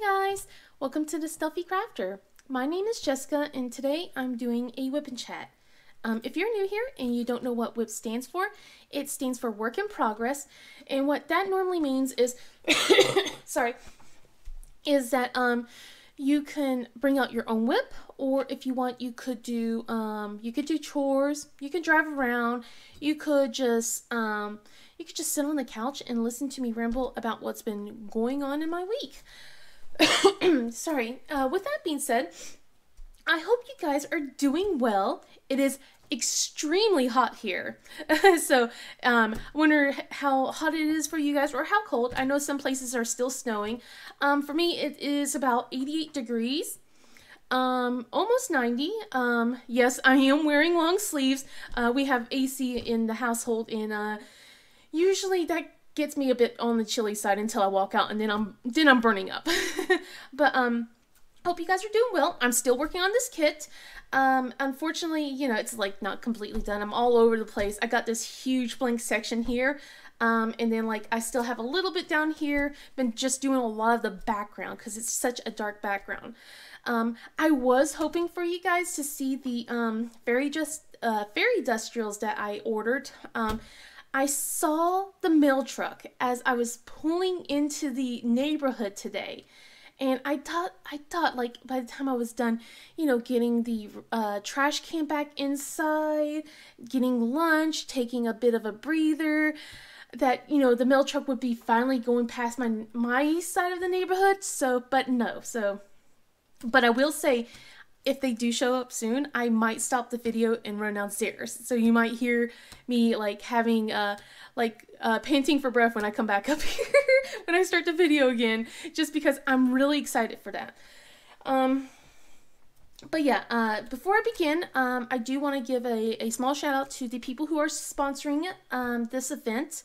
guys, welcome to the Stealthy Crafter. My name is Jessica and today I'm doing a whip and chat. If you're new here and you don't know what whip stands for, it stands for work in progress, and what that normally means is sorry, is that you can bring out your own whip, or if you want you could do chores, you can drive around, you could just sit on the couch and listen to me ramble about what's been going on in my week. Sorry. With that being said, I hope you guys are doing well. It is extremely hot here. So, wonder how hot it is for you guys, or how cold. I know some places are still snowing. For me, it is about 88 degrees. Almost 90. Yes, I am wearing long sleeves. We have AC in the household, and usually that gets me a bit on the chilly side until I walk out, and then I'm burning up. But hope you guys are doing well. I'm still working on this kit. Unfortunately, you know, it's like not completely done. I'm all over the place. I got this huge blank section here, and then like I still have a little bit down here. Been just doing a lot of the background because it's such a dark background. I was hoping for you guys to see the fairy dust drills that I ordered. I saw the mail truck as I was pulling into the neighborhood today, and I thought like by the time I was done, you know, getting the trash can back inside, getting lunch, taking a bit of a breather, that, you know, the mail truck would be finally going past my side of the neighborhood. So, but no. But I will say, if they do show up soon, I might stop the video and run downstairs. So you might hear me like having panting for breath when I come back up here when I start the video again, just because I'm really excited for that. But yeah, before I begin, I do want to give a small shout out to the people who are sponsoring this event.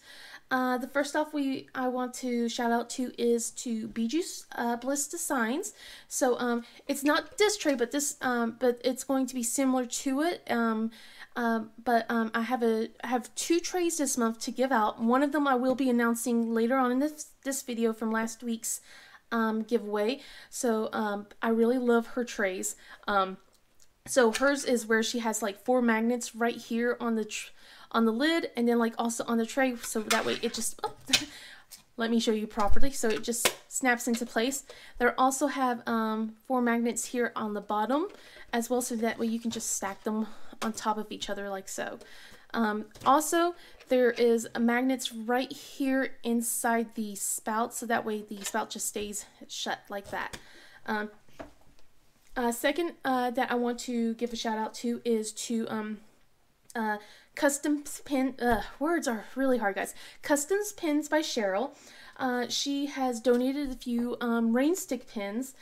The first off I want to shout out to is to Bijou's Bliss Designs. So it's not this tray, but but it's going to be similar to it. I have 2 trays this month to give out. One of them I will be announcing later on in this video from last week's giveaway. So I really love her trays. So hers is where she has like 4 magnets right here on the lid, and then like also on the tray, so that way it just let me show you properly, so it just snaps into place. There also have 4 magnets here on the bottom as well, so that way you can just stack them on top of each other like so. Also there is magnets right here inside the spout, so that way the spout just stays shut like that. Second, that I want to give a shout out to is to Customs Pin, words are really hard, guys. Customs Pins by Cheryl. She has donated a few rain stick pins.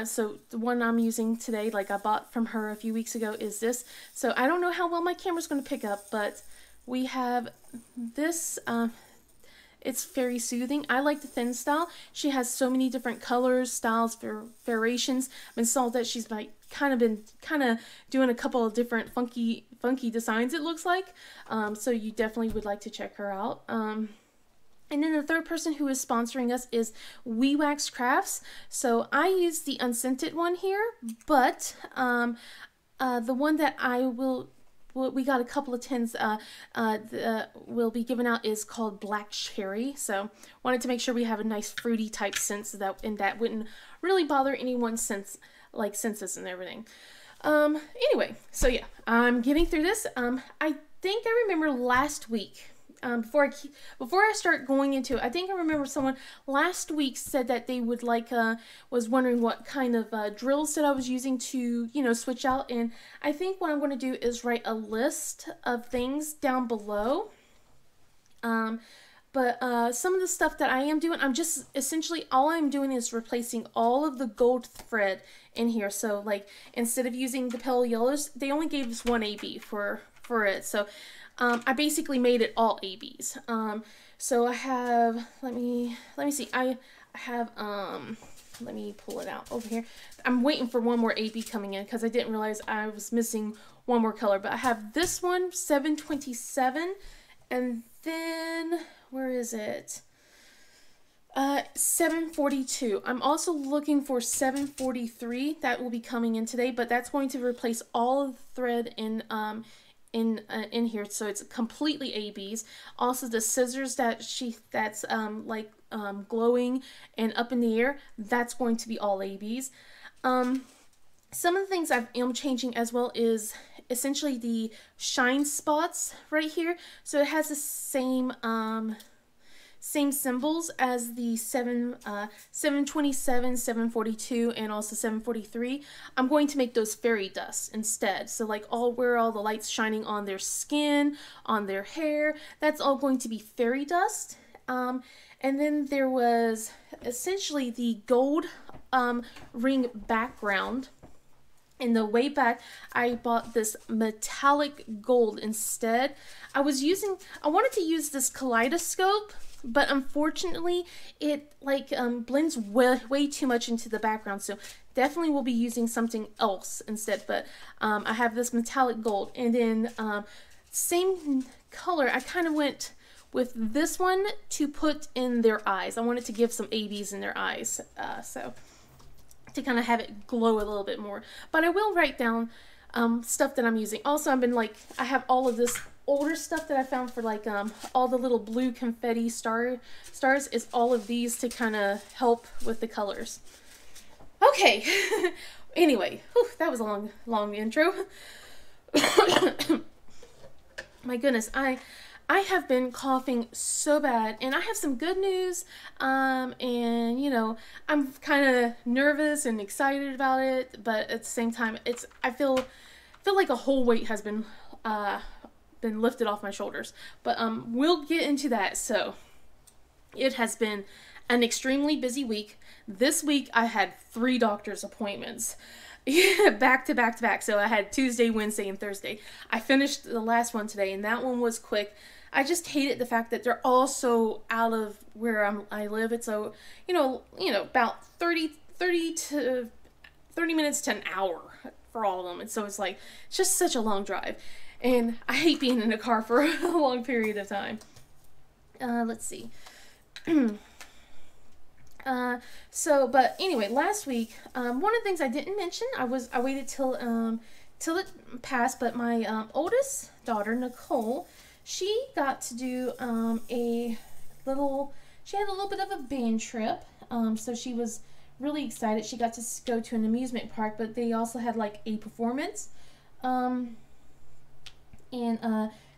So the one I'm using today, like I bought from her a few weeks ago, is this. So I don't know how well my camera's going to pick up, but we have this. It's very soothing. I like the thin style. She has so many different colors, styles, variations. I've been told that she's like kind of doing a couple of different funky designs, it looks like. So you definitely would like to check her out. And then the third person who is sponsoring us is We Wax Crafts. So I use the unscented one here, but the one that we got a couple of tins will be given out is called Black Cherry. So wanted to make sure we have a nice fruity type scent, so that wouldn't really bother anyone's senses and everything. Anyway, so yeah, I'm getting through this. I think I remember last week, before I start going into it, I think I remember someone last week said that they would was wondering what kind of drills that I was using to, you know, switch out. And I think what I'm going to do is write a list of things down below. But some of the stuff that I am doing, I'm just essentially all I'm doing is replacing all of the gold thread in here. So like instead of using the pale yellows, they only gave us 1 AB for it. So I basically made it all ABs. So I have, let me see, I have, let me pull it out over here. I'm waiting for one more AB coming in because I didn't realize I was missing one more color. But I have this one, 727, and then, where is it? 742. I'm also looking for 743. That will be coming in today, but that's going to replace all of the thread in here, so it's completely ABs. Also, the scissors that's glowing and up in the air, that's going to be all ABs. Some of the things I am changing as well is essentially the shine spots right here. So it has the same symbols as the 727, 742, and also 743. I'm going to make those fairy dust instead. So like where all the light's shining on their skin, on their hair, that's all going to be fairy dust. And then there was essentially the gold ring background. In the way back, I bought this metallic gold instead. I wanted to use this kaleidoscope, but unfortunately it blends way too much into the background, so definitely will be using something else instead. But I have this metallic gold, and then same color, I kind of went with this one to put in their eyes. I wanted to give some ABs in their eyes, so to kind of have it glow a little bit more. But I will write down stuff that I'm using. Also, I have all of this older stuff that I found for all the little blue confetti stars is all of these to kind of help with the colors. Okay. Anyway, whew, that was a long intro. My goodness, I have been coughing so bad, and I have some good news, and you know, I'm kind of nervous and excited about it, but at the same time, I feel like a whole weight has been lifted off my shoulders. But we'll get into that. So it has been an extremely busy week. This week I had 3 doctor's appointments. Back to back to back. So I had Tuesday, Wednesday, and Thursday. I finished the last one today, and that one was quick. I just hated the fact that they're all so out of where I live. It's about 30 minutes to an hour for all of them. And so it's just such a long drive. And I hate being in a car for a long period of time. Let's see. But anyway, last week, one of the things I didn't mention, I waited till it passed, but my oldest daughter, Nicole, she got to do she had a little bit of a band trip, so she was really excited. She got to go to an amusement park, but they also had a performance, and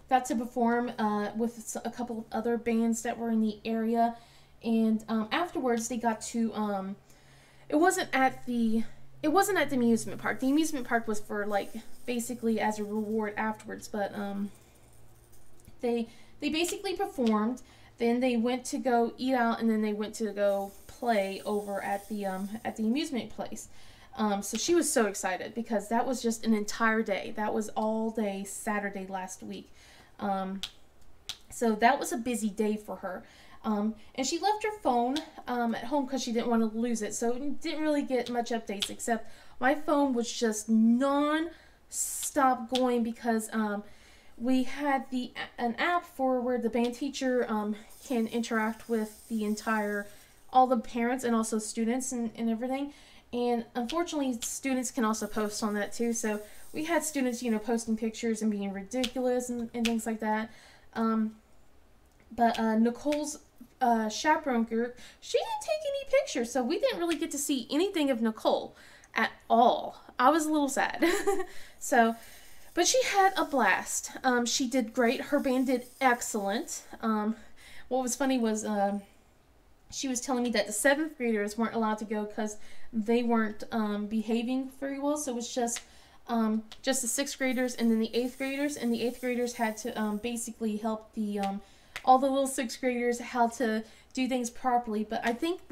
got to perform with a couple of other bands that were in the area. And afterwards, they got to it wasn't at the amusement park. The amusement park was for basically as a reward afterwards, but they basically performed. Then they went to go eat out, and then they went to go play over at the amusement place. So she was so excited because that was just an entire day. That was all day Saturday last week. So that was a busy day for her. And she left her phone at home because she didn't want to lose it. So didn't really get much updates, except my phone was just non-stop going because we had an app for where the band teacher can interact with all the parents and also students and everything. And unfortunately, students can also post on that too. So we had students, posting pictures and being ridiculous and things like that. But Nicole's chaperone group, she didn't take any pictures, so we didn't really get to see anything of Nicole at all. I was a little sad. But she had a blast. She did great. Her band did excellent. What was funny was she was telling me that the 7th graders weren't allowed to go because they weren't behaving very well. So it was just the 6th graders and then the 8th graders. And the 8th graders had to basically help all the little 6th graders how to do things properly. But I think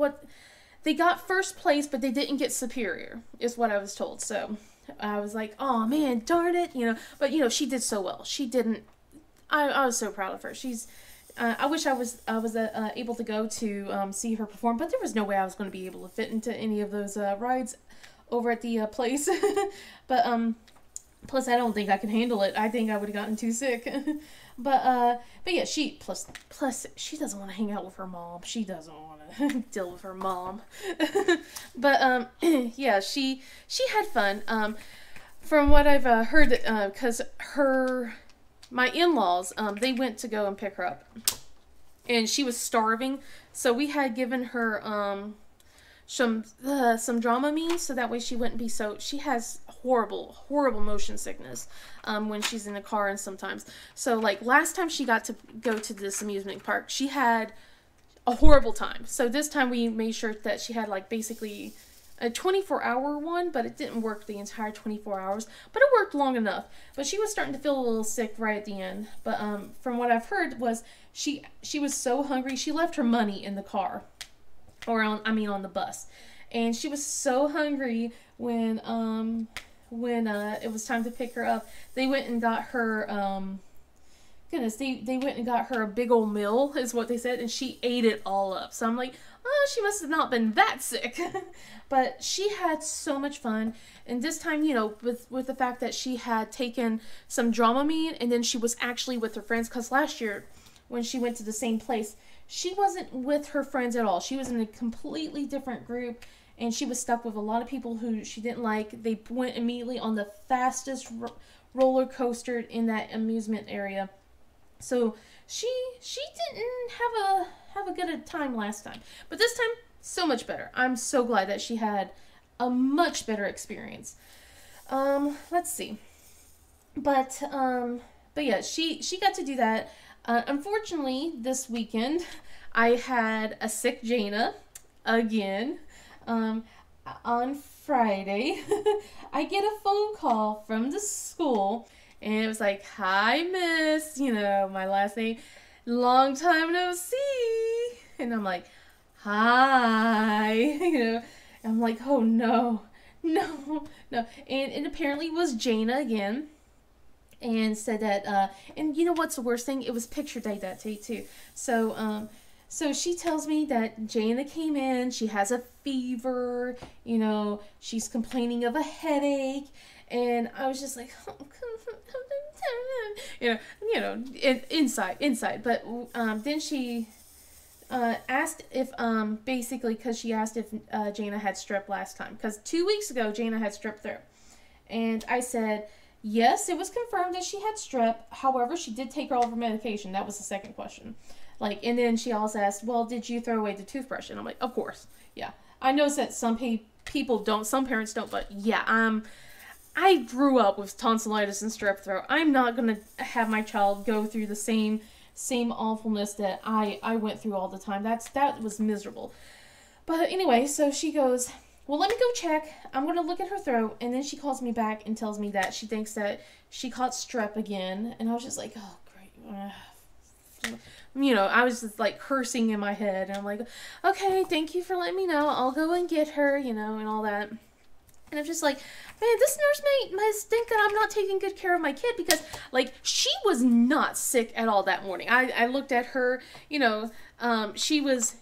they got first place, but they didn't get superior, is what I was told. So I was like, oh man, darn it, But she did so well. She didn't. I was so proud of her. I wish I was able to go to see her perform, but there was no way I was going to be able to fit into any of those rides over at the place. But plus I don't think I can handle it. I think I would have gotten too sick. But yeah, plus she doesn't want to hang out with her mom. She doesn't want deal with her mom. But yeah, she had fun. From what I've heard, because my in-laws, they went to go and pick her up, and she was starving, so we had given her some Dramamine, so that way she wouldn't be so. She has horrible motion sickness when she's in the car, and sometimes. So like last time she got to go to this amusement park, she had a horrible time. So this time we made sure that she had like basically a 24-hour one, but it didn't work the entire 24 hours, but it worked long enough. But she was starting to feel a little sick right at the end. But from what I've heard was she was so hungry, she left her money in the car, or on the bus, and she was so hungry when it was time to pick her up. They went and got her they went and got her a big old meal, is what they said, and she ate it all up. So I'm like, oh, she must have not been that sick. But she had so much fun. And this time, you know, with the fact that she had taken some Dramamine, and then she was actually with her friends, because last year when she went to the same place, she wasn't with her friends at all. She was in a completely different group, and she was stuck with a lot of people who she didn't like. They went immediately on the fastest roller coaster in that amusement area. So she didn't have a good time last time, but this time so much better. I'm so glad that she had a much better experience. Let's see, but yeah, she got to do that. Unfortunately, this weekend I had a sick Jana again. On Friday, I get a phone call from the school. And it was like, hi, miss, you know, my last name, long time no see. And I'm like, hi, you know, and I'm like, oh, no. And it apparently was Jana again. And said that, and you know what's the worst thing? It was picture day that day, too. So she tells me that Jana came in, she has a fever, you know, she's complaining of a headache. And I was just like, inside. But then she asked if, basically, because she asked if Jana had strep last time. Because 2 weeks ago, Jana had strep throat. And I said, yes, it was confirmed that she had strep. However, she did take all of her medication. That was the second question. And then she also asked, well, did you throw away the toothbrush? And I'm like, of course. Yeah. I know that some people don't, some parents don't, but yeah, I grew up with tonsillitis and strep throat. I'm not going to have my child go through the same awfulness that I went through all the time. That was miserable. But anyway, so she goes, well, let me go check. I'm going to look at her throat. And then she calls me back and tells me that she thinks that she caught strep again. And I was just like, oh, great. You know, I was just like cursing in my head. And I'm like, okay, thank you for letting me know. I'll go and get her, you know, and all that. And I'm just like, man, this nurse must think that I'm not taking good care of my kid, because, like, she was not sick at all that morning. I looked at her, you know, she was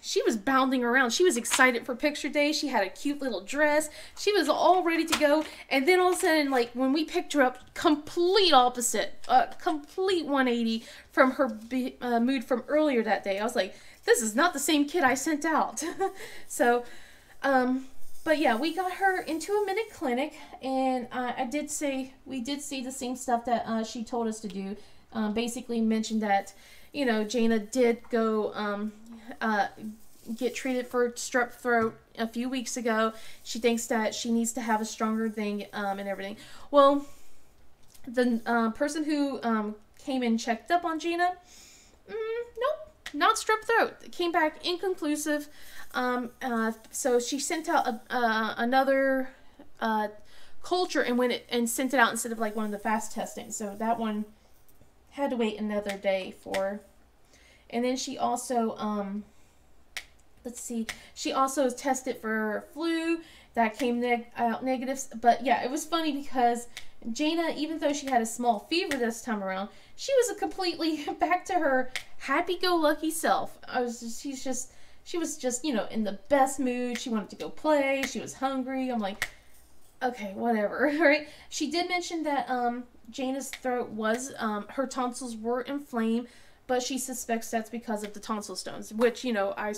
bounding around. She was excited for picture day. She had a cute little dress. She was all ready to go. And then all of a sudden, like, when we picked her up, complete opposite, complete 180 from her mood from earlier that day. I was like, this is not the same kid I sent out. So, but yeah, we got her into a minute clinic, and we did see the same stuff that she told us to do. Basically mentioned that, you know, Jana did go get treated for strep throat a few weeks ago. She thinks that she needs to have a stronger thing and everything. Well, the person who came and checked up on Jana, nope, not strep throat. It came back inconclusive. So she sent out another culture and sent it out instead of like one of the fast testing. So that one had to wait another day for. And then she also let's see, she also tested for flu. That came out negative. But yeah, it was funny because Jana, even though she had a small fever this time around, she was a completely back to her happy-go-lucky self. She was just, you know, in the best mood. She wanted to go play. She was hungry. I'm like, okay, whatever, right? She did mention that Jana's throat was, her tonsils were inflamed but she suspects that's because of the tonsil stones, which, yeah, I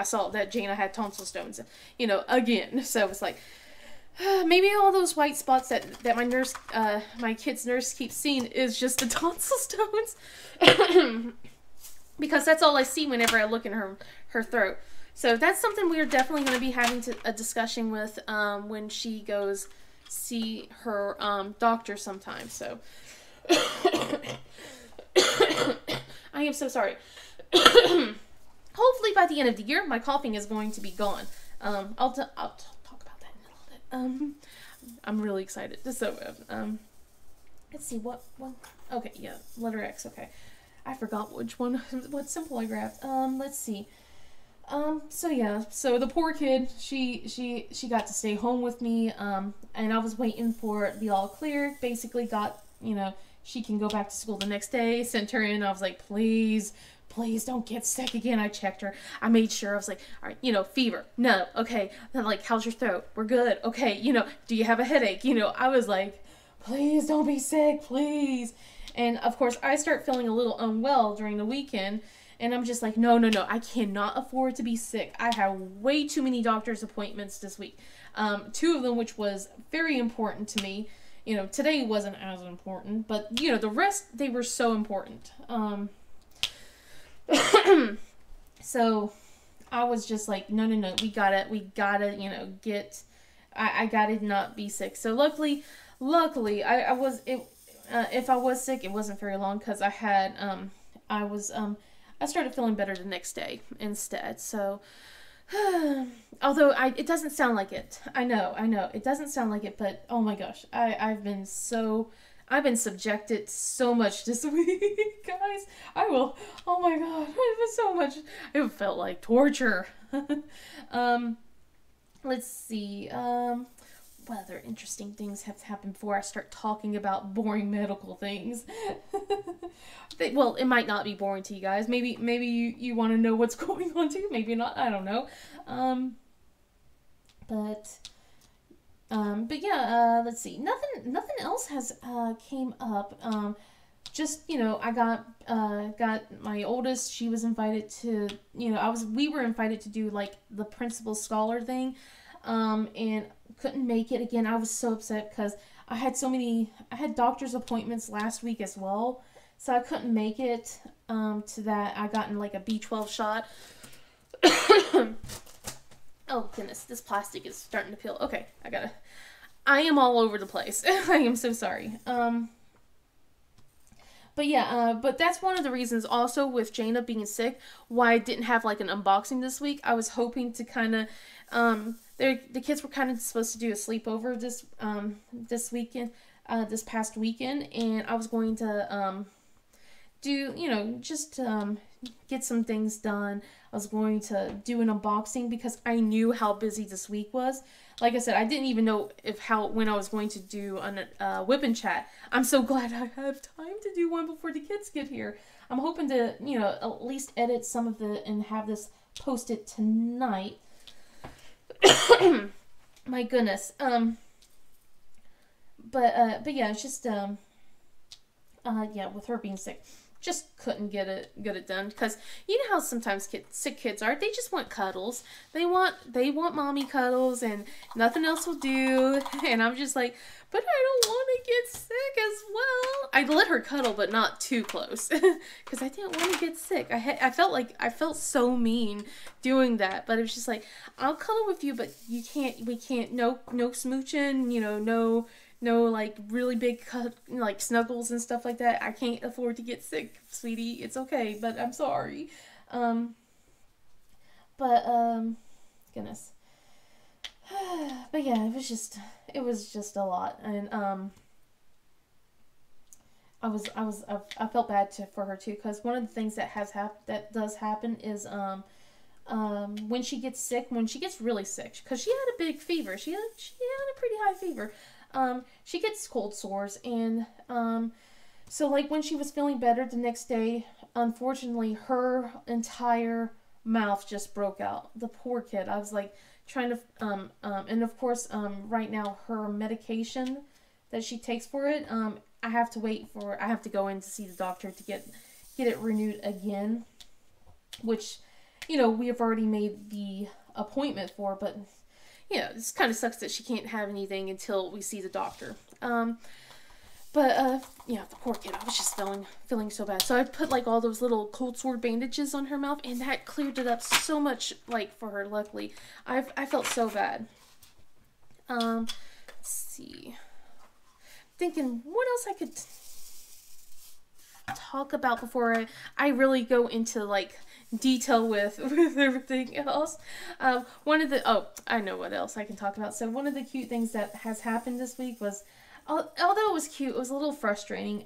saw that Jana had tonsil stones, again. So it's like, maybe all those white spots that my kid's nurse keeps seeing is just the tonsil stones. Because that's all I see whenever I look in her throat. So that's something we're definitely going to be having a discussion with when she goes see her doctor sometime. So I am so sorry. Hopefully by the end of the year, my coughing is going to be gone. I'll talk about that in a little bit. I'm really excited. So let's see what one. Okay, yeah, letter X. Okay, I forgot what symbol I grabbed. Let's see. So yeah, so the poor kid, she got to stay home with me, and I was waiting for it to be all clear. Basically got, she can go back to school the next day. Sent her in. I was like, please don't get sick again. I checked her. I made sure. I was like, all right, fever. No. Okay. Then like, how's your throat? We're good. Okay. Do you have a headache? I was like, please don't be sick, please. And of course I start feeling a little unwell during the weekend. And I'm just like, no, I cannot afford to be sick. I have way too many doctor's appointments this week. 2 of them, which was very important to me. Today wasn't as important, but, the rest, they were so important. So I was just like, no, we gotta, I gotta not be sick. So luckily, I was, if I was sick, it wasn't very long, because I had, I started feeling better the next day instead. So, although it doesn't sound like it. I know, it doesn't sound like it, but oh my gosh, I've been subjected so much this week, guys. Oh my god, it was so much, it felt like torture. Let's see, what other interesting things have happened before I start talking about boring medical things? Well, it might not be boring to you guys. Maybe you want to know what's going on too. Maybe not. I don't know. But yeah. Let's see. Nothing else has came up. Just I got my oldest. She was invited to. We were invited to do like the principal scholar thing. And couldn't make it again. I was so upset because I had doctor's appointments last week as well, so I couldn't make it to that. I gotten like a B12 shot. Oh goodness, this plastic is starting to peel. Okay, I am all over the place. I am so sorry. But yeah, but that's one of the reasons also with Jana being sick why I didn't have like an unboxing this week. I was hoping to kind of, the kids were kind of supposed to do a sleepover this weekend, this past weekend, and I was going to do, just get some things done. I was going to do an unboxing because I knew how busy this week was. Like I said, I didn't even know when I was going to do a whip and chat. I'm so glad I have time to do one before the kids get here. I'm hoping to, at least edit some of and have this posted tonight. My goodness. But yeah, it's just, yeah, with her being sick, just couldn't get it done, because you know how sometimes sick kids are. They just want cuddles. They want mommy cuddles, and nothing else will do. And I'm just like, but I don't want to get sick as well. I let her cuddle, but not too close, because I didn't want to get sick. I felt so mean doing that, but it was just like, I'll cuddle with you, but we can't, no smooching, no like really big like snuggles and stuff like that. I can't afford to get sick, sweetie. It's okay, but I'm sorry. Goodness. But yeah, it was just a lot, and I felt bad for her too, because one of the things that does happen is when she gets sick, when she gets really sick, because she had a big fever, she had a pretty high fever. She gets cold sores, and so like when she was feeling better the next day, unfortunately her entire mouth just broke out. The poor kid. I was like trying to and of course right now her medication that she takes for it, I have to go in to see the doctor to get it renewed again, which, you know, we have already made the appointment for, but, you know, this kind of sucks that she can't have anything until we see the doctor. Yeah, the poor kid, I was just feeling so bad. So I put, like, all those little cold sore bandages on her mouth, and that cleared it up so much, like, for her, luckily. I felt so bad. Let's see. Thinking, what else I could talk about before I really go into, like, detail with everything else. I know what else I can talk about. So one of the cute things that has happened this week was, although it was cute, it was a little frustrating.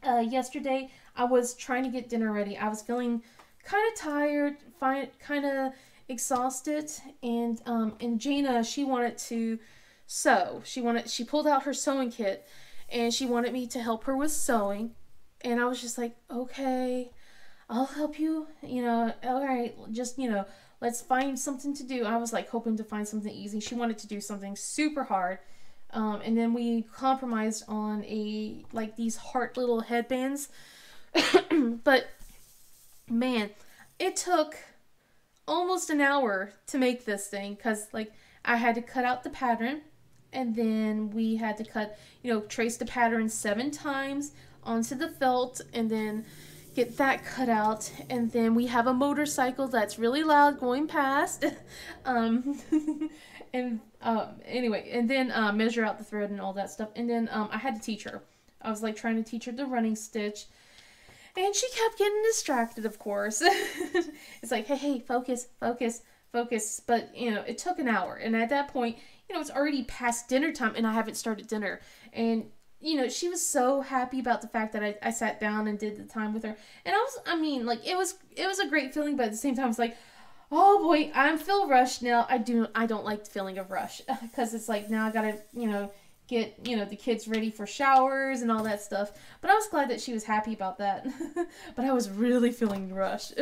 Yesterday I was trying to get dinner ready. I was feeling kind of tired, kind of exhausted, and Jana, she wanted to sew. She pulled out her sewing kit, and she wanted me to help her with sewing. And I was just like, okay, I'll help you, you know, all right, just, you know, let's find something to do. I was like hoping to find something easy. She wanted to do something super hard. And then we compromised on these heart little headbands. But man, it took almost an hour to make this thing, because like I had to cut out the pattern, and then we had to trace the pattern 7 times onto the felt, and then get that cut out. And then we have a motorcycle that's really loud going past. Anyway, and then measure out the thread and all that stuff. And then I had to teach her. I was like trying to teach her the running stitch, and she kept getting distracted, of course. It's like, hey, focus. But, you know, it took an hour. And at that point, you know, it's already past dinner time, and I haven't started dinner. And, you know, she was so happy about the fact that I sat down and did the time with her. And it was a great feeling, but at the same time, it's like, oh boy, I feel rushed now. I don't like the feeling of rush, because it's like, now I gotta, you know, get, you know, the kids ready for showers and all that stuff. But I was glad that she was happy about that. But I was really feeling rushed.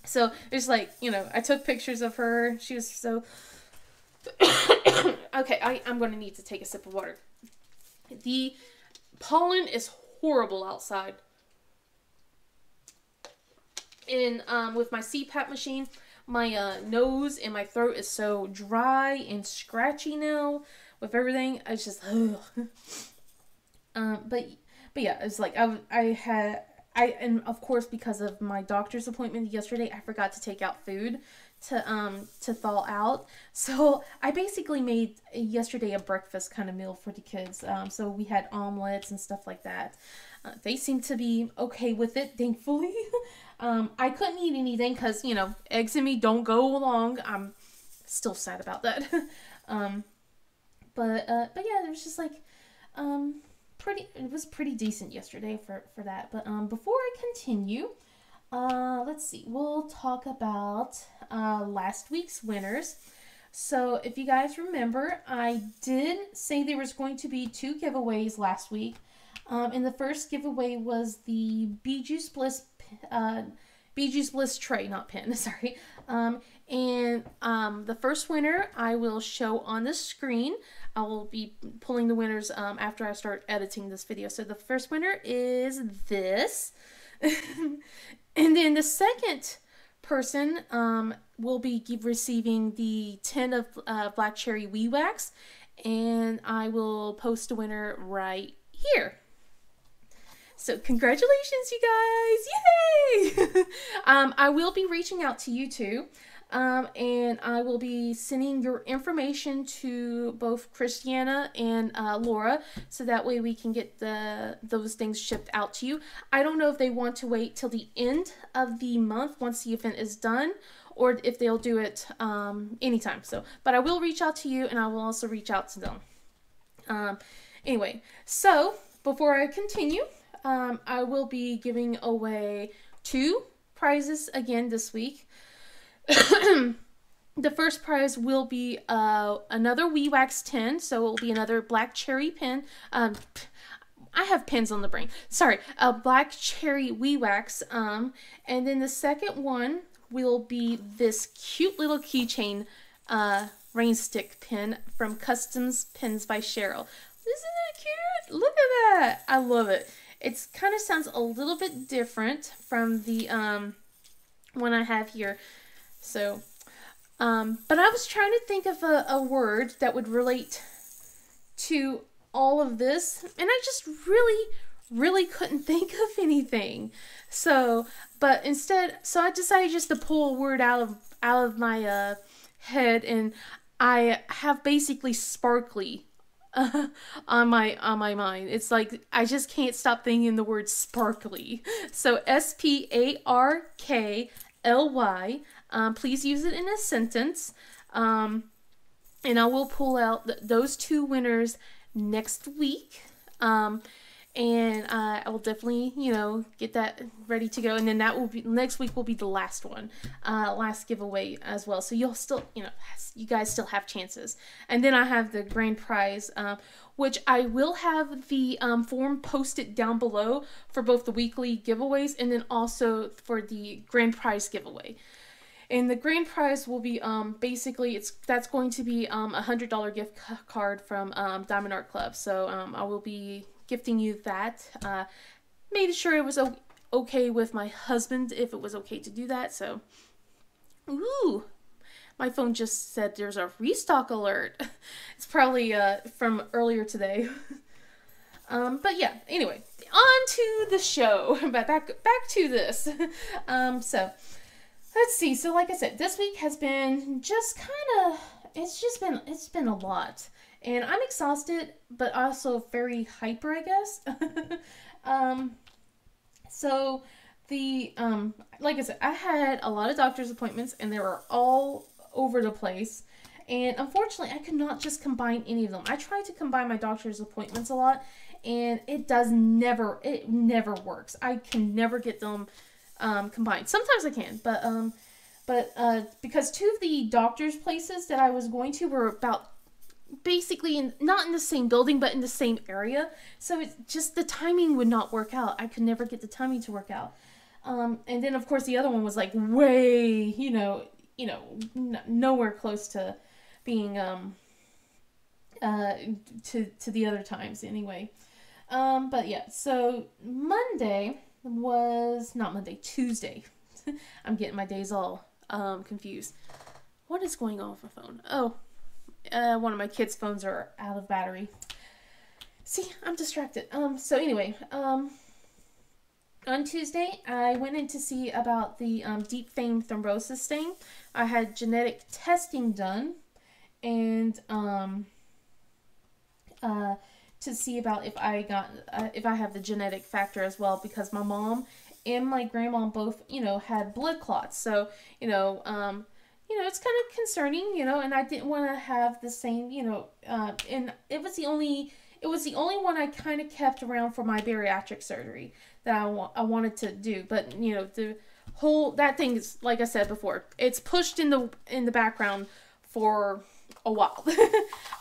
So it's like, you know, I took pictures of her. She was so... Okay, I'm going to need to take a sip of water. The pollen is horrible outside. And with my CPAP machine, my nose and my throat is so dry and scratchy now with everything. It's just... But yeah, it's like and of course, because of my doctor's appointment yesterday, I forgot to take out food to thaw out. So I basically made yesterday a breakfast kind of meal for the kids. So we had omelets and stuff like that. They seemed to be okay with it, thankfully. I couldn't eat anything because, you know, eggs and meat don't go along. I'm still sad about that. But yeah, it was just like, it was pretty decent yesterday for that. But before I continue, let's see, we'll talk about last week's winners. So if you guys remember, I did say there was going to be 2 giveaways last week. And the first giveaway was the Bee Juice Bliss tray, not pin, sorry. The first winner I will show on the screen. I will be pulling the winners after I start editing this video. So the first winner is this. And then the second person will be receiving the tin of black cherry wee wax, and I will post a winner right here. So congratulations, you guys! Yay! I will be reaching out to you too. And I will be sending your information to both Christiana and Laura, so that way we can get those things shipped out to you. I don't know if they want to wait till the end of the month once the event is done, or if they'll do it anytime. But I will reach out to you, and I will also reach out to them. Anyway, so before I continue, I will be giving away 2 prizes again this week. The first prize will be another wee wax tin, so it will be another black cherry pin. I have pins on the brain. Sorry, a black cherry wee wax. And then the second one will be this cute little keychain rain stick pin from Customs Pins by Cheryl. it cute? Look at that. I love it. It's kind of sounds a little bit different from the one I have here. So, but I was trying to think of a word that would relate to all of this, and I just really couldn't think of anything. So, but instead, so I decided just to pull a word out of my head, and I have basically sparkly on my mind. It's like I just can't stop thinking the word sparkly. So SPARKLY. Please use it in a sentence. And I will pull out those two winners next week. And I will definitely, get that ready to go. And then that will be, next week will be the last one, last giveaway as well. So you'll still, you guys still have chances. And then I have the grand prize, which I will have the form posted down below for both the weekly giveaways and then also for the grand prize giveaway. And the grand prize will be basically that's going to be $100 gift card from Diamond Art Club. So I will be gifting you that. Made sure it was okay with my husband if it was okay to do that. So, ooh, my phone just said there's a restock alert. It's probably from earlier today. But yeah, anyway, on to the show. But back to this. So let's see. So like I said, this week has been just kind of, it's been a lot. And I'm exhausted, but also very hyper, I guess. So the, like I said, I had a lot of doctor's appointments and they were all over the place. And unfortunately, I could not just combine any of them. I tried to combine my doctor's appointments a lot and it never works. I can never get them combined. Sometimes I can, but because two of the doctor's places that I was going to were about basically not in the same building, but in the same area. So it's just the timing would not work out. I could never get the timing to work out. And then of course the other one was like way, nowhere close to being, to the other times anyway. But yeah, so Tuesday. I'm getting my days all, confused. What is going on with my phone? Oh, one of my kids' phones are out of battery. See, I'm distracted. So anyway, on Tuesday, I went in to see about the deep vein thrombosis thing. I had genetic testing done, and to see about if I have the genetic factor as well, because my mom and my grandma both, had blood clots. So, it's kind of concerning, and I didn't want to have the same, and it was the only one I kind of kept around for my bariatric surgery that I wanted to do. But, that thing is, like I said before, it's pushed in the background for a while.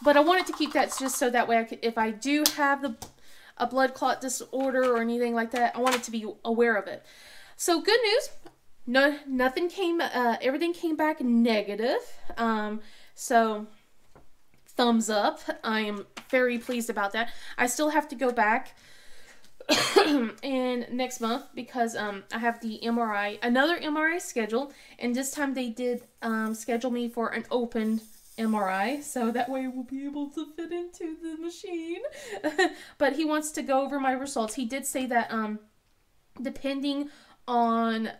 But I wanted to keep that just so that way if I do have a blood clot disorder or anything like that, I wanted to be aware of it. So good news. No, nothing came, everything came back negative. So thumbs up. I am very pleased about that. I still have to go back and next month because, I have the MRI, another MRI scheduled, and this time they did, schedule me for an open MRI, so that way we'll be able to fit into the machine. But he wants to go over my results. He did say that, depending on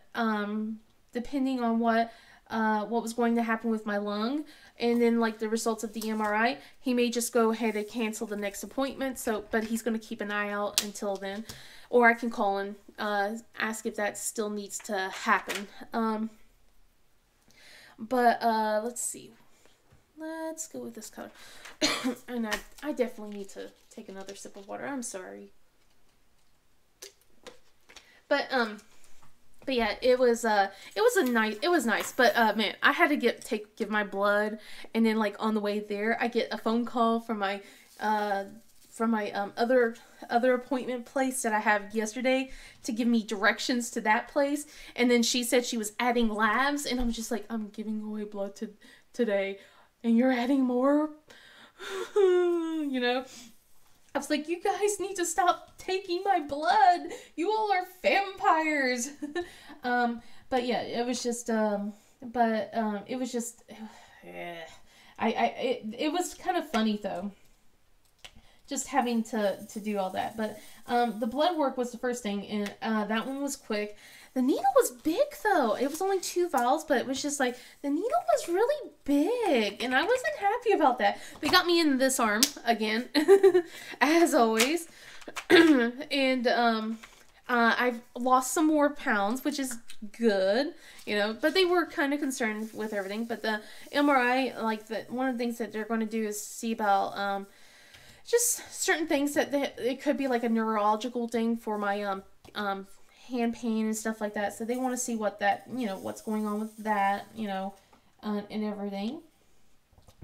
what was going to happen with my lung and then like the results of the MRI, he may just go ahead and cancel the next appointment. So, but he's going to keep an eye out until then, or I can call and ask if that still needs to happen. But let's see. Let's go with this color. And I definitely need to take another sip of water. I'm sorry. But yeah, it was nice. But man, I had to give my blood, and then like on the way there, I get a phone call from my other appointment place that I have yesterday to give me directions to that place. And then she said she was adding labs, and I'm just like, I'm giving away blood today, and you're adding more, I was like, you guys need to stop taking my blood. You all are vampires. But yeah, it was just, it was just, it was kind of funny though, just having to do all that. But the blood work was the first thing, and that one was quick. The needle was big though. It was only 2 vials, but it was just like, the needle was really big, and I wasn't happy about that. They got me in this arm again, as always. And I've lost some more pounds, which is good, you know, but they were kind of concerned with everything. But the MRI, like, one of the things that they're going to do is see about just certain things that it could be like a neurological thing for my hand pain and stuff like that. So they want to see what that, you know, what's going on with that, you know, and everything.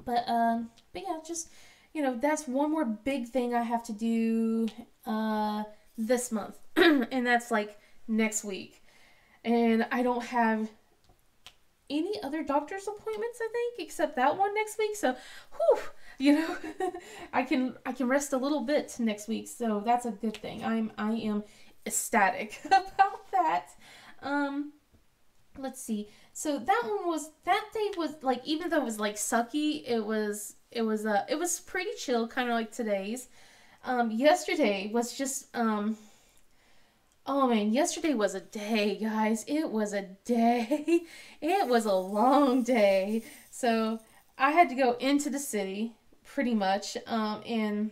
But yeah, just, you know, that's one more big thing I have to do this month. And that's like next week. And I don't have any other doctor's appointments, I think, except that one next week. So, whew, you know, I can rest a little bit next week. So that's a good thing. I am ecstatic about that. Let's see. So that day was like, even though it was like sucky, it was pretty chill, kind of like today's. Yesterday was just oh man, yesterday was a day, guys. It was a day. It was a long day. So I had to go into the city pretty much, and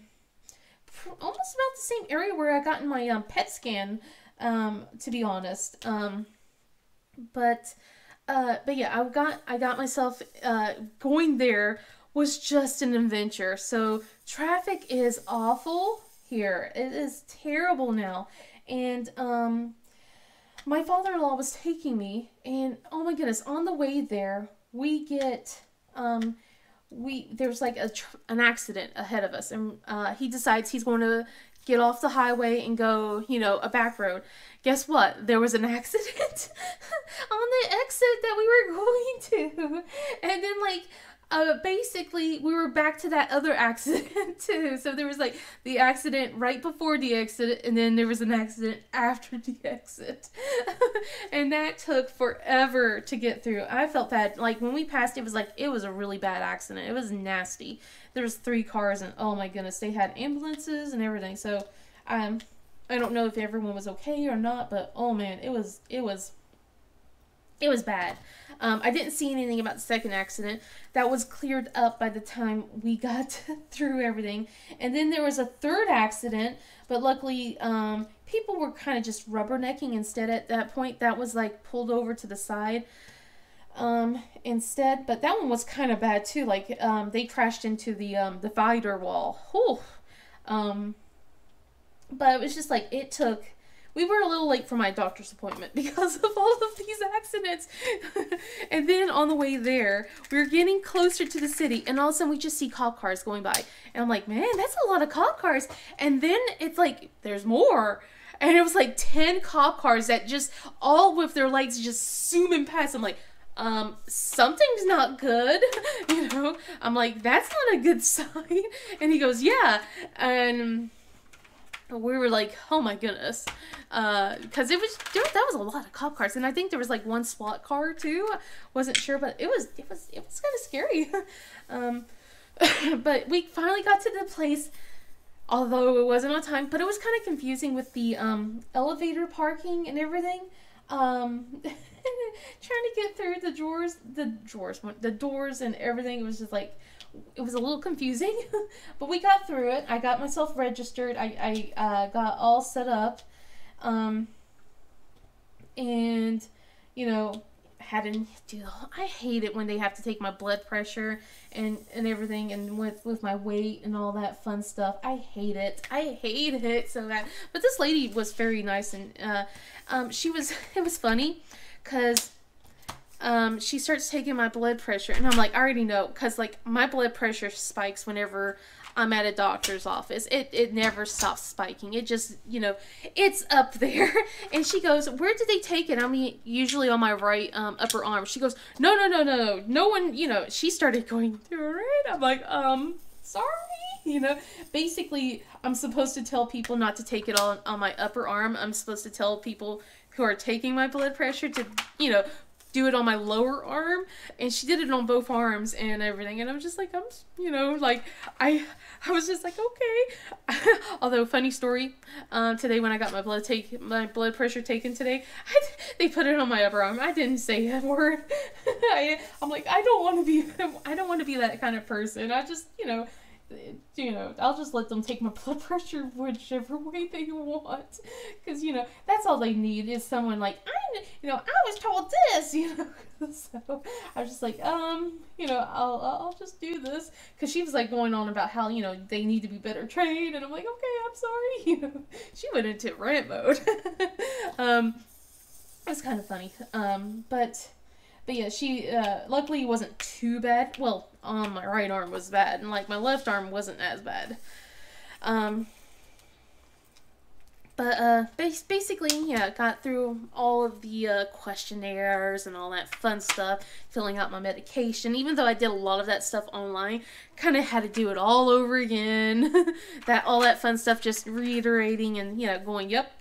almost about the same area where I got in my PET scan, to be honest. But yeah, I got myself going there was just an adventure. So traffic is awful here. It is terrible now. And my father-in-law was taking me, and oh my goodness, on the way there, we get there's like an accident ahead of us, and he decides he's going to get off the highway and go, you know, a back road. Guess what? There was an accident on the exit that we were going to, and then like basically we were back to that other accident too. So there was like the accident right before the exit, and then there was an accident after the exit. And that took forever to get through. I felt bad. Like when we passed, it was like, it was a really bad accident. It was nasty. There was 3 cars, and oh my goodness, they had ambulances and everything. So I don't know if everyone was okay or not, but oh man, it was bad. I didn't see anything about the second accident. That was cleared up by the time we got through everything. And then there was a third accident, but luckily people were kind of just rubbernecking instead at that point. That was like pulled over to the side instead. But that one was kind of bad too. Like they crashed into the divider wall. Whew. But it was just like, we were a little late for my doctor's appointment because of all of these accidents. And then on the way there, we were getting closer to the city, and all of a sudden we just see cop cars going by. And I'm like, man, that's a lot of cop cars. And then it's like, there's more. And it was like 10 cop cars that just, all with their lights just zooming past. I'm like, something's not good. You know, I'm like, that's not a good sign. And he goes, yeah. And we were like, oh my goodness, because that was a lot of cop cars, and I think there was like 1 SWAT car too. Wasn't sure, but it was kind of scary. But we finally got to the place, although it wasn't on time. But it was kind of confusing with the elevator parking and everything. Trying to get through the doors and everything. It was just like, it was a little confusing, but we got through it. I got myself registered. I got all set up, and you know, I hate it when they have to take my blood pressure and everything, and with my weight and all that fun stuff. I hate it so bad. But this lady was very nice, and it was funny because she starts taking my blood pressure, and I'm like, I already know, because like my blood pressure spikes whenever I'm at a doctor's office. It never stops spiking. It just, you know, it's up there. And she goes, where did they take it? I mean, usually on my right upper arm. She goes, no one, you know, she started going through it. I'm like, sorry. You know, basically, I'm supposed to tell people not to take it on my upper arm. I'm supposed to tell people who are taking my blood pressure to, you know, do it on my lower arm, and she did it on both arms and everything, and I'm just like, you know, like, I was just like, okay. Although, funny story, today when I got my blood pressure taken today, they put it on my upper arm. I didn't say a word. I'm like, I don't want to be that kind of person. I just, you know, I'll just let them take my blood pressure whichever way they want, because, you know, that's all they need is someone like, I was told this, you know. So I was just like, you know, I'll just do this, because she was like going on about how, you know, they need to be better trained, and I'm like, okay, I'm sorry, you know. She went into rant mode. It's kind of funny, but yeah, she, luckily it wasn't too bad. Well, on my right arm was bad, and, like, my left arm wasn't as bad. Basically, yeah, got through all of the, questionnaires and all that fun stuff, filling out my medication. Even though I did a lot of that stuff online, kind of had to do it all over again. All that fun stuff, just reiterating and, you know, going, yep,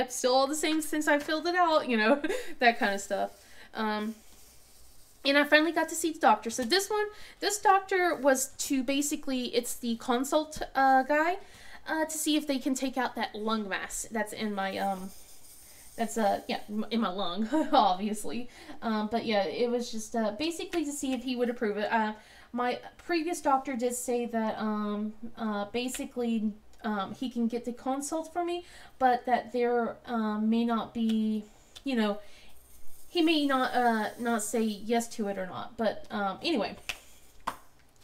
still all the same since I filled it out, you know, that kind of stuff. And I finally got to see the doctor. So this doctor was to basically, it's the consult guy, to see if they can take out that lung mass that's in my, in my lung, obviously. But yeah, it was just basically to see if he would approve it. My previous doctor did say that basically he can get the consult for me, but that there may not be, you know, he may not say yes to it or not, but anyway,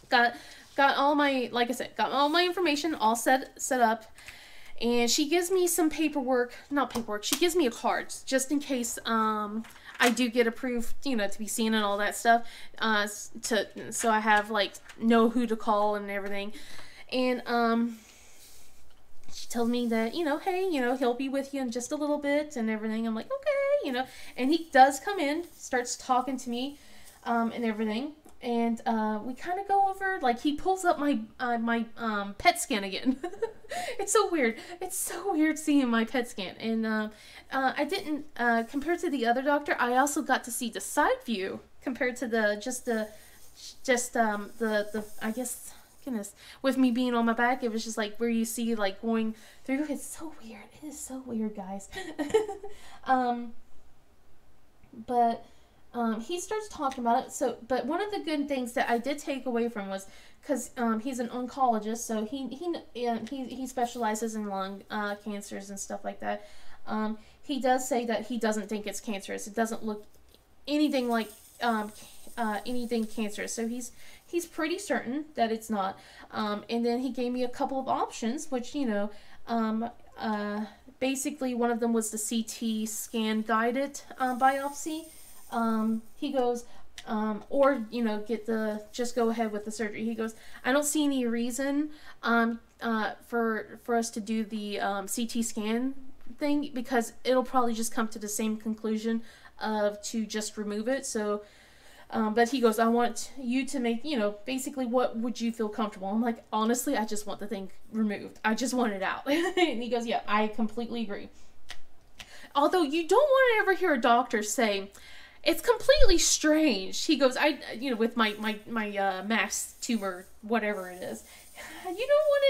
got all my, like I said, got all my information all set up, and she gives me some she gives me a card just in case I do get approved, you know, to be seen and all that stuff, so I have, like, know who to call and everything, and she told me that, you know, hey, you know, he'll be with you in just a little bit and everything. I'm like, okay, you know, and he does come in, starts talking to me, and everything, and we kind of go over, like, he pulls up my PET scan again. It's so weird. It's so weird seeing my PET scan, and I didn't compared to the other doctor. I also got to see the side view compared to the I guess. Goodness, with me being on my back, it was just like where you see, like, going through. It's so weird. It is so weird, guys. But he starts talking about it. So, but one of the good things that I did take away from was, because he's an oncologist, so he specializes in lung cancers and stuff like that. He does say that he doesn't think it's cancerous. It doesn't look anything like anything cancerous. So he's pretty certain that it's not. And then he gave me a couple of options, which, you know, basically one of them was the CT scan guided biopsy. He goes, or, you know, just go ahead with the surgery. He goes, I don't see any reason for us to do the CT scan thing, because it'll probably just come to the same conclusion of to just remove it. So but he goes, I want you to make, you know, basically what would you feel comfortable? I'm like, honestly, I just want the thing removed. I just want it out. And he goes, yeah, I completely agree. Although you don't want to ever hear a doctor say, it's completely strange. He goes, you know, with my mass tumor, whatever it is. You don't want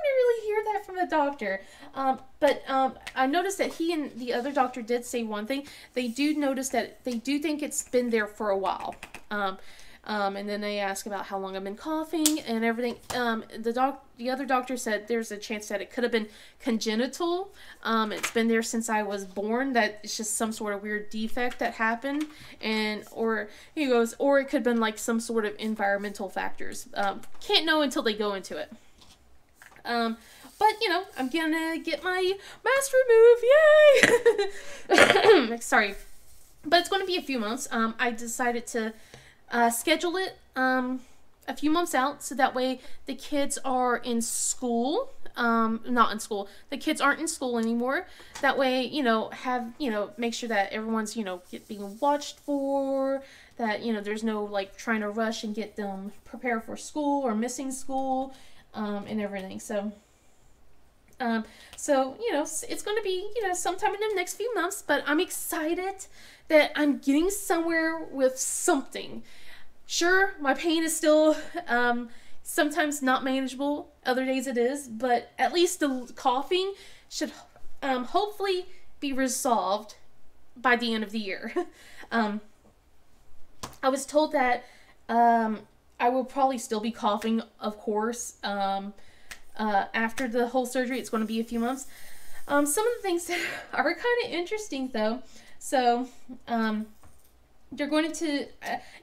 to really hear that from the doctor. But I noticed that he and the other doctor did say one thing. They do notice that they do think it's been there for a while. And then they ask about how long I've been coughing and everything. The other doctor said there's a chance that it could have been congenital. It's been there since I was born. That it's just some sort of weird defect that happened, or he goes, or it could have been like some sort of environmental factors. Can't know until they go into it. But, you know, I'm gonna get my mass removed. Yay! Sorry. But it's going to be a few months. I decided to schedule it a few months out, so that way the kids are in school. Not in school. The kids aren't in school anymore. That way, you know, make sure that everyone's, you know, being watched for, that, you know, there's no like trying to rush and get them prepared for school or missing school and everything. So you know, it's going to be, you know, sometime in the next few months, but I'm excited that I'm getting somewhere with something. Sure, my pain is still sometimes not manageable, other days it is, but at least the coughing should hopefully be resolved by the end of the year. I was told that I will probably still be coughing, of course, after the whole surgery. It's going to be a few months. Some of the things that are kind of interesting, though. So, you're going to,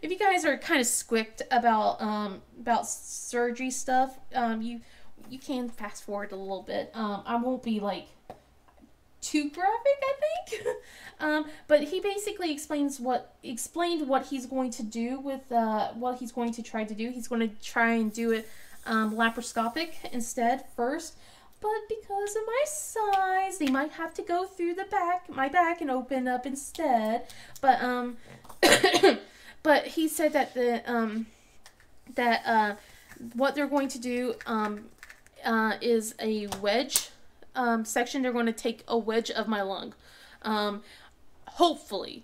if you guys are kind of squicked about surgery stuff, you can fast forward a little bit. I won't be like too graphic, I think. But he basically explained what he's going to do with what he's going to try to do. He's going to try and do it laparoscopic instead first, but because of my size, they might have to go through my back and open up instead. But but he said that what they're going to do is a wedge section. They're going to take a wedge of my lung, hopefully,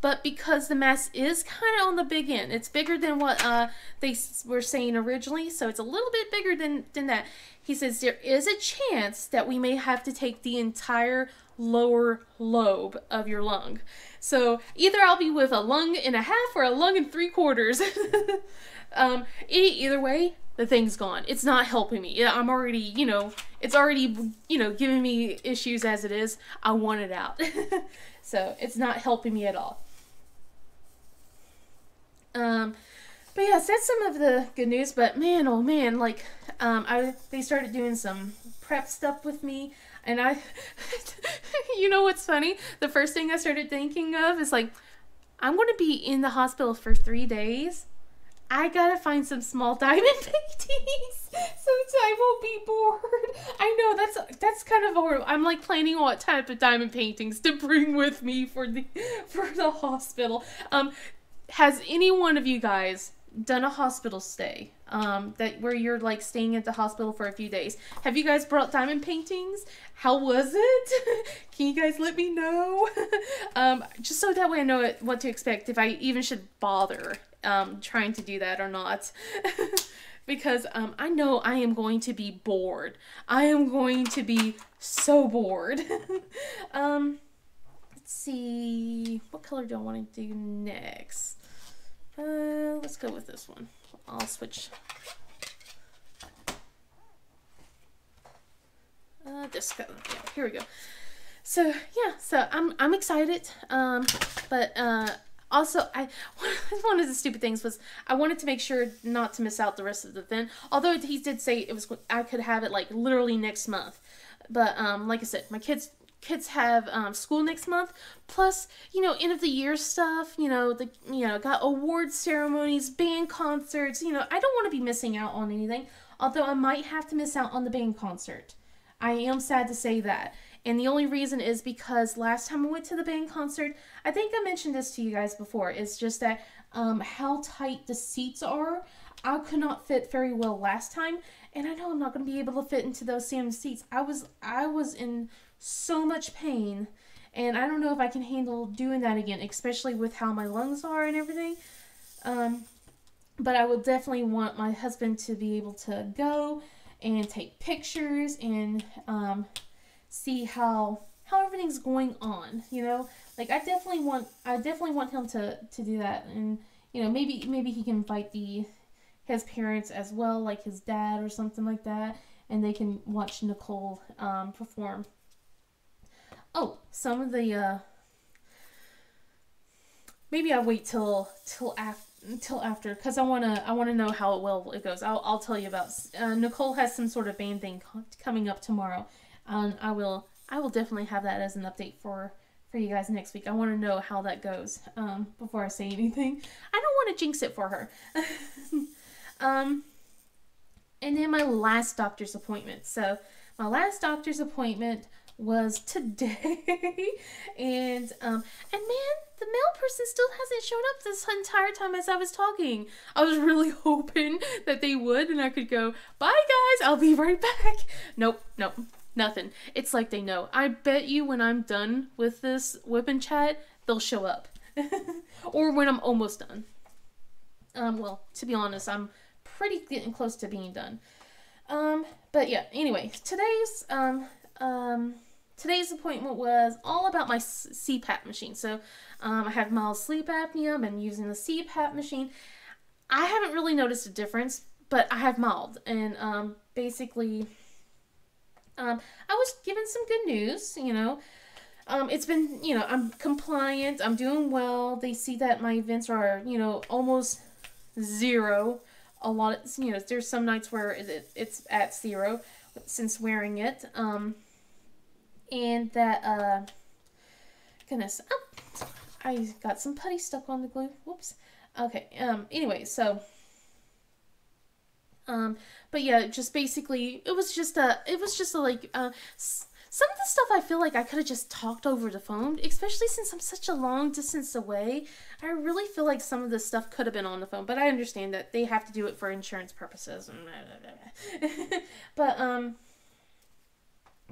but because the mass is kind of on the big end, it's bigger than what they were saying originally, so it's a little bit bigger than that. He says there is a chance that we may have to take the entire lower lobe of your lung. So either I'll be with a lung and a half or a lung and 3/4. Either way, the thing's gone. It's not helping me. I'm already, you know, it's already, you know, giving me issues as it is. I want it out. So it's not helping me at all. But yes, that's some of the good news. But man, oh man, like, they started doing some prep stuff with me, and you know what's funny? The first thing I started thinking of is like, I'm going to be in the hospital for 3 days. I gotta find some small diamond paintings so I won't be bored. I know that's kind of horrible. I'm like planning what type of diamond paintings to bring with me for the hospital. Has any one of you guys done a hospital stay where you're like staying at the hospital for a few days? Have you guys brought diamond paintings? How was it? Can you guys let me know? Just so that way I know what to expect, if I even should bother trying to do that or not. Because I know I am going to be bored. I am going to be so bored. Let's see, what color do I want to do next? Let's go with this one. I'll switch. This color. Yeah, here we go. So yeah, so I'm excited. But also, one of the stupid things was I wanted to make sure not to miss out the rest of the event. Although he did say I could have it like literally next month. But like I said, my kids have school next month, plus, you know, end of the year stuff, you know, got award ceremonies, band concerts, you know, I don't want to be missing out on anything, although I might have to miss out on the band concert. I am sad to say that. And the only reason is because last time I went to the band concert, I think I mentioned this to you guys before, it's just that how tight the seats are. I could not fit very well last time, and I know I'm not going to be able to fit into those same seats. I was in so much pain, and I don't know if I can handle doing that again, especially with how my lungs are and everything. But I will definitely want my husband to be able to go and take pictures and see how everything's going on, you know. Like I definitely want him to do that, and you know, maybe he can invite his parents as well, like his dad or something like that, and they can watch Nicole perform. Oh, some of the maybe I'll wait till after, because I wanna know how well it goes. I'll tell you about Nicole has some sort of band thing coming up tomorrow. I will definitely have that as an update for you guys next week. I want to know how that goes before I say anything. I don't want to jinx it for her. And then my last doctor's appointment. So my last doctor's appointment was today. And man, the mail person still hasn't shown up this entire time as I was talking. I was really hoping that they would and I could go, bye guys, I'll be right back. Nope, nothing. It's like they know. I bet you when I'm done with this whip and chat, they'll show up. Or when I'm almost done. Well, to be honest, I'm pretty getting close to being done. But yeah, anyway, today's appointment was all about my CPAP machine. So, I have mild sleep apnea. I've been using the CPAP machine. I haven't really noticed a difference, but I have mild. And, basically, I was given some good news, you know. It's been, you know, I'm compliant. I'm doing well. They see that my events are, you know, almost 0. A lot of, you know, there's some nights where it's at 0 since wearing it. And that, goodness, oh, I got some putty stuck on the glue. Whoops. Okay, anyway, so, but yeah, just basically, it was just a like, some of the stuff I feel like I could have just talked over the phone, especially since I'm such a long distance away. I really feel like some of this stuff could have been on the phone, but I understand that they have to do it for insurance purposes.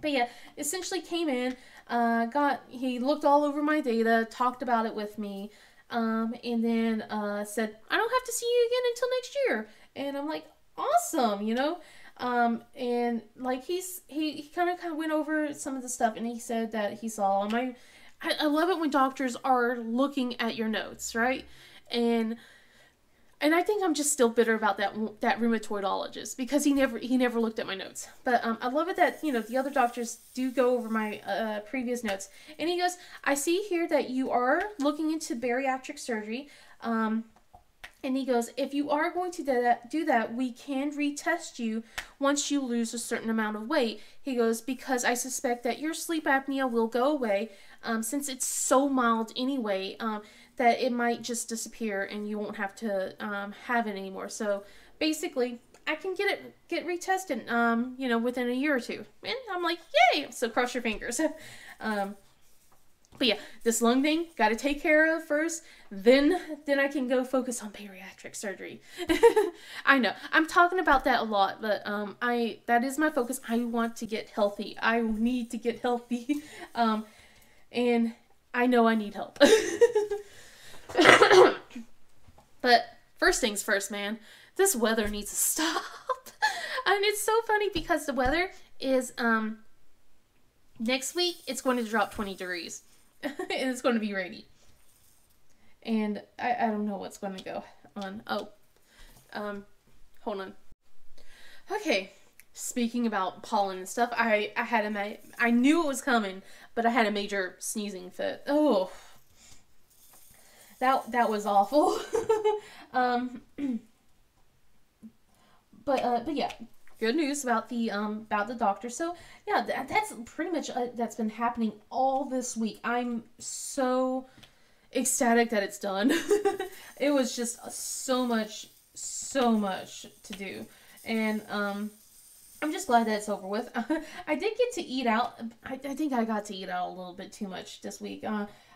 But yeah, essentially came in, he looked all over my data, talked about it with me, and then said, I don't have to see you again until next year. And I'm like, awesome, you know? And like he kind of went over some of the stuff, and he said that he saw on my, I love it when doctors are looking at your notes, right? And I think I'm just still bitter about that rheumatologist because he never looked at my notes. But I love it that, you know, the other doctors do go over my previous notes. And he goes, I see here that you are looking into bariatric surgery. And he goes, if you are going to do that, we can retest you once you lose a certain amount of weight. He goes, because I suspect that your sleep apnea will go away, since it's so mild anyway, that it might just disappear and you won't have to have it anymore. So basically, I can get retested, you know, within a year or two. And I'm like, yay! So cross your fingers. But yeah, this lung thing, got to take care of first. Then I can go focus on bariatric surgery. I know, I'm talking about that a lot, but that is my focus. I want to get healthy. I need to get healthy. And I know I need help. But first things first, man. This weather needs to stop. And it's so funny because the weather is, next week, it's going to drop 20 degrees. And it's going to be rainy. And I don't know what's going to go on. Oh. Hold on. Okay. Speaking about pollen and stuff, I knew it was coming, but I had a major sneezing fit. Oh. That was awful. But yeah, good news about the doctor. So yeah, that's pretty much that's been happening all this week. I'm so ecstatic that it's done. It was just so much to do, and I'm just glad that it's over with. I did get to eat out. I think I got to eat out a little bit too much this week.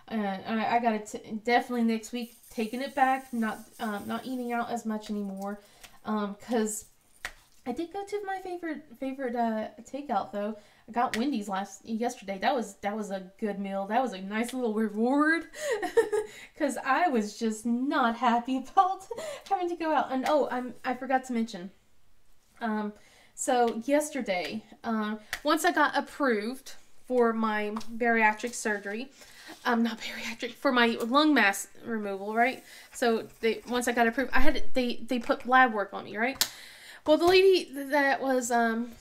And I got to definitely next week taking it back. Not eating out as much anymore. Cause I did go to my favorite takeout though. I got Wendy's yesterday. That was a good meal. That was a nice little reward. Cause I was just not happy about having to go out. And I forgot to mention. So yesterday, once I got approved for my bariatric surgery, not bariatric, for my lung mass removal, right? So once I got approved, they put lab work on me, right? Well, the lady that was,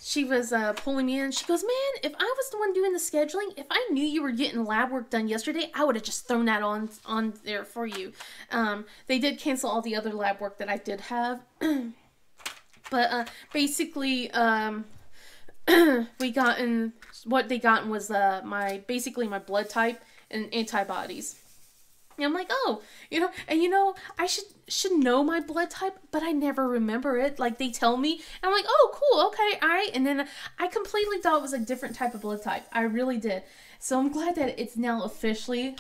she was pulling me in. She goes, man, if I was the one doing the scheduling, if I knew you were getting lab work done yesterday, I would have just thrown that on there for you. They did cancel all the other lab work that I did have. But basically, what they gotten was my blood type and antibodies. And I'm like, oh, and I should know my blood type, but I never remember it. Like, they tell me, and I'm like, oh, cool, okay, all right. And then I completely thought it was a different type of blood type. I really did. So I'm glad that it's now officially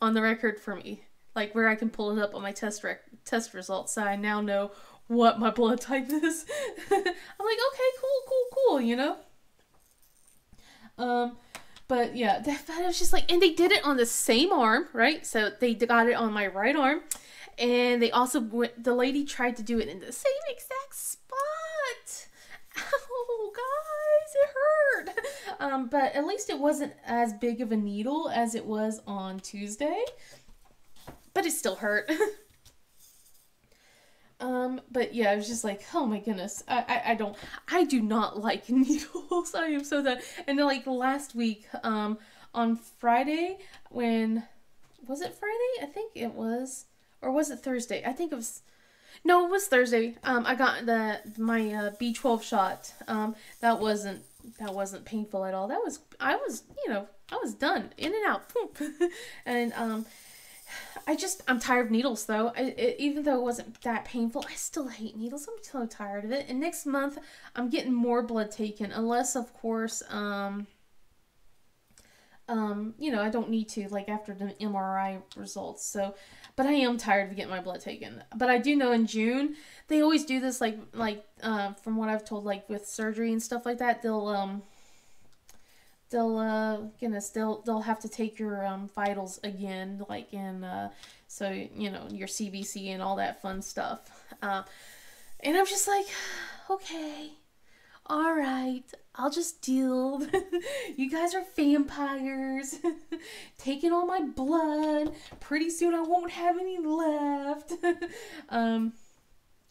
on the record for me, like where I can pull it up on my test results. So I now know what my blood type is. I'm like, okay, cool. But yeah, that was just like, and they did it on the same arm, right? So they got it on my right arm, and they also the lady tried to do it in the same exact spot. Ow, guys, it hurt. But at least it wasn't as big of a needle as it was on Tuesday, but it still hurt. But yeah, I was just like, oh my goodness, I do not like needles. I am so done. And then like last week, on Friday, was it Friday? I think it was, or was it Thursday? I think it was, no, it was Thursday. I got my B12 shot. That wasn't painful at all. I was done, in and out, and I'm tired of needles though. Even though it wasn't that painful, I still hate needles. I'm so tired of it. And next month, I'm getting more blood taken, unless of course, I don't need to, like after the MRI results. So, but I am tired of getting my blood taken. But I do know in June, they always do this, from what I've told, like with surgery and stuff like that, they'll have to take your vitals again, like in so your CBC and all that fun stuff. And I'm just like, okay, all right, I'll just deal. You guys are vampires, taking all my blood. Pretty soon I won't have any left.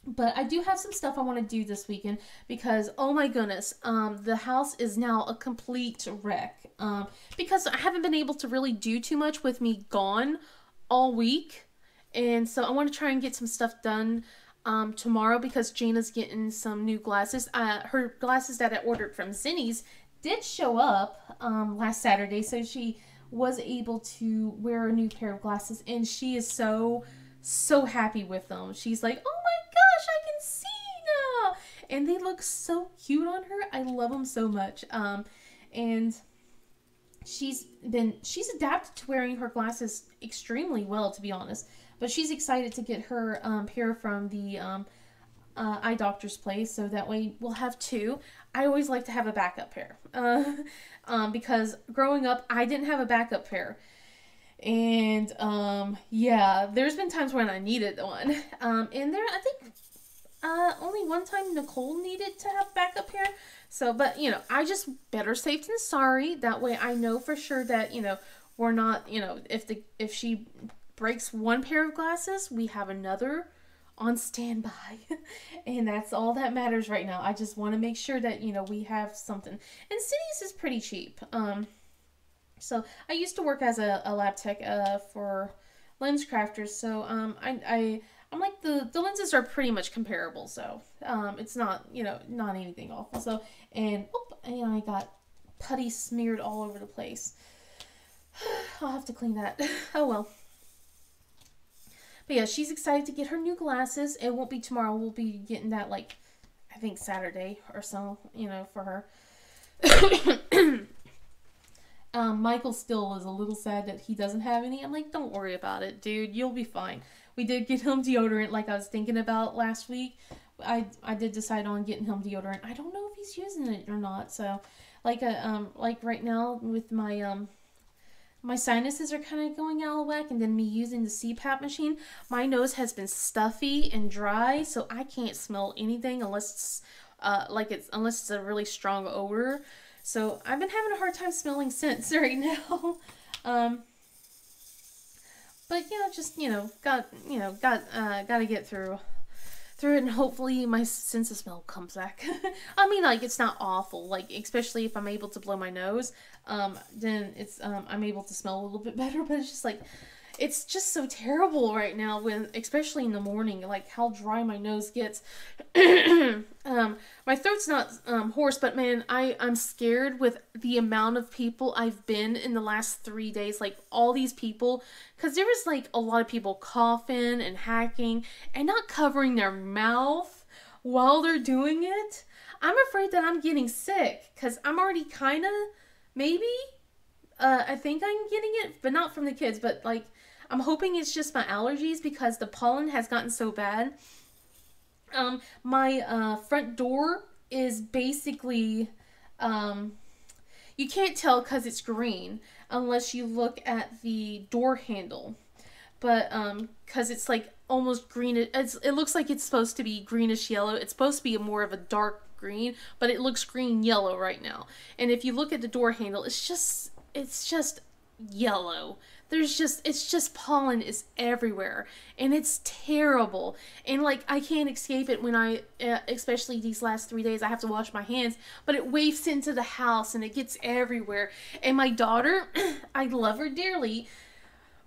But I do have some stuff I want to do this weekend because, oh my goodness, the house is now a complete wreck. Because I haven't been able to really do too much with me gone all week. And so I want to try and get some stuff done tomorrow because Jana's getting some new glasses. Her glasses that I ordered from Zinnies did show up last Saturday. So she was able to wear a new pair of glasses. And she is so happy with them. She's like, oh my gosh, I can see now. And they look so cute on her. I love them so much. And she's adapted to wearing her glasses extremely well, to be honest. But she's excited to get her pair from the eye doctor's place, so that way we'll have two. I always like to have a backup pair. Because growing up, I didn't have a backup pair. And, yeah, there's been times when I needed one. And I think, only one time Nicole needed to have backup hair. So, but, I just better safe than sorry. That way I know for sure that, we're not, if she breaks one pair of glasses, we have another on standby. And that's all that matters right now. I just want to make sure that, we have something. And Cities is pretty cheap. So I used to work as a lab tech for lens crafters, so I'm like the lenses are pretty much comparable, so it's not not anything awful. So and I got putty smeared all over the place. I'll have to clean that. Oh well. But yeah, she's excited to get her new glasses. It won't be tomorrow. We'll be getting that like I think Saturday or so, for her. Michael still is a little sad that he doesn't have any. I'm like, don't worry about it, dude. You'll be fine. We did get him deodorant like I was thinking about last week. I did decide on getting him deodorant. I don't know if he's using it or not. So, like right now with my my sinuses are kind of going out of whack, and then me using the CPAP machine, my nose has been stuffy and dry, so I can't smell anything unless it's a really strong odor. So I've been having a hard time smelling scents right now. But just gotta get through it, and hopefully my sense of smell comes back. I mean, like, it's not awful, like, especially if I'm able to blow my nose, then it's I'm able to smell a little bit better. But it's just like, it's just so terrible right now, when especially in the morning, like how dry my nose gets. My throat's not hoarse, but man, I'm scared with the amount of people I've been in the last 3 days, like all these people, because there was like a lot of people coughing and hacking and not covering their mouth while they're doing it. I'm afraid that I'm getting sick, because I'm already kind of, maybe, I think I'm getting it, but not from the kids, but like, I'm hoping it's just my allergies, because the pollen has gotten so bad. My front door is basically, you can't tell because it's green unless you look at the door handle. But because it's like almost green, it looks like it's supposed to be greenish yellow. It's supposed to be more of a dark green, but it looks green yellow right now. And if you look at the door handle, it's just yellow. It's just pollen is everywhere, and it's terrible. And like, I can't escape it when I, especially these last 3 days, I have to wash my hands, but it wafts into the house and it gets everywhere. And my daughter, I love her dearly,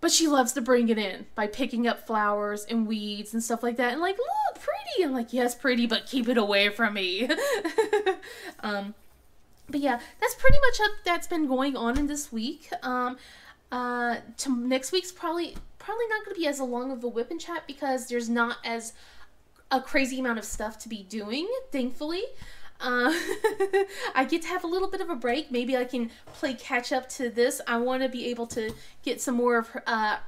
but she loves to bring it in by picking up flowers and weeds and stuff like that. And like, look, pretty. I'm like, yes, pretty, but keep it away from me. But yeah, that's pretty much that's been going on in this week. To next week's probably not going to be as long of a whip and chat, because there's not as a crazy amount of stuff to be doing, thankfully. I get to have a little bit of a break. Maybe I can play catch up to this. I want to be able to get some more of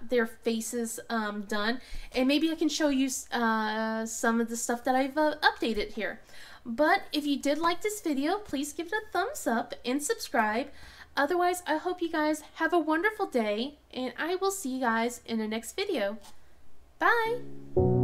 their faces done, and maybe I can show you some of the stuff that I've updated here. But if you did like this video, please give it a thumbs up and subscribe. Otherwise, I hope you guys have a wonderful day, and I will see you guys in the next video. Bye!